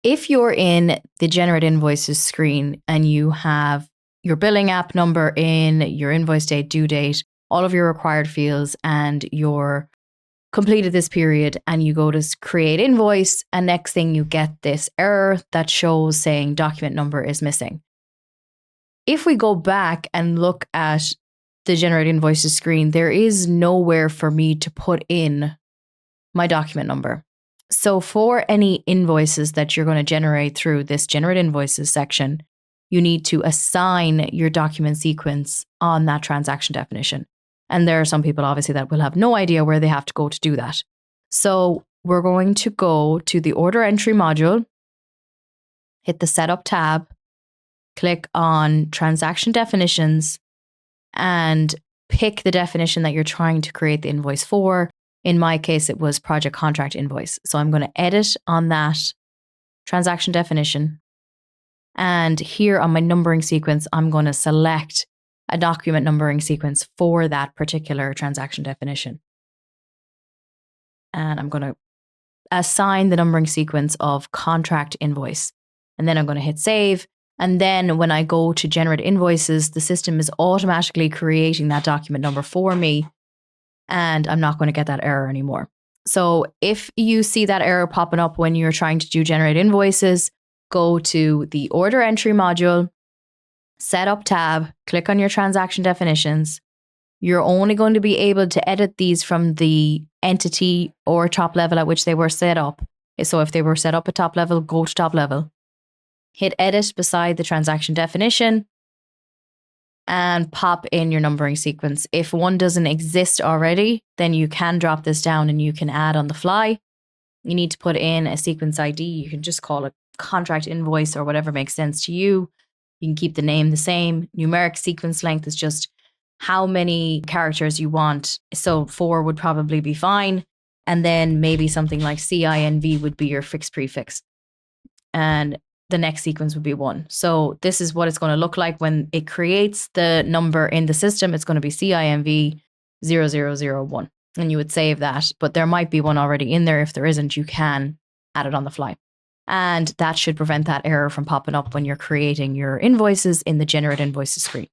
if you're in the generate invoices screen and you have your billing app number in, your invoice date, due date, all of your required fields, and you're completed this period, and you go to create invoice, and next thing you get this error that shows saying document number is missing. If we go back and look at the generate invoices screen, there is nowhere for me to put in my document number. So for any invoices that you're going to generate through this generate invoices section, you need to assign your document sequence on that transaction definition. And there are some people obviously that will have no idea where they have to go to do that. So we're going to go to the order entry module, hit the setup tab, click on transaction definitions, and pick the definition that you're trying to create the invoice for. In my case, it was project contract invoice. So I'm going to edit on that transaction definition. And here on my numbering sequence, I'm going to select a document numbering sequence for that particular transaction definition. And I'm going to assign the numbering sequence of contract invoice. And then I'm going to hit save. And then when I go to generate invoices, the system is automatically creating that document number for me. And I'm not going to get that error anymore. So if you see that error popping up when you're trying to do generate invoices, go to the order entry module, setup tab, click on your transaction definitions. You're only going to be able to edit these from the entity or top level at which they were set up. So if they were set up at top level, go to top level. Hit edit beside the transaction definition and pop in your numbering sequence. If one doesn't exist already, then you can drop this down and you can add on the fly. You need to put in a sequence ID. You can just call it contract invoice or whatever makes sense to you. You can keep the name the same. Numeric sequence length is just how many characters you want. So 4 would probably be fine. And then maybe something like CINV would be your fixed prefix. And the next sequence would be 1. So this is what it's going to look like when it creates the number in the system. It's going to be CINV 0001. And you would save that. But there might be one already in there. If there isn't, you can add it on the fly. And that should prevent that error from popping up when you're creating your invoices in the generate invoices screen.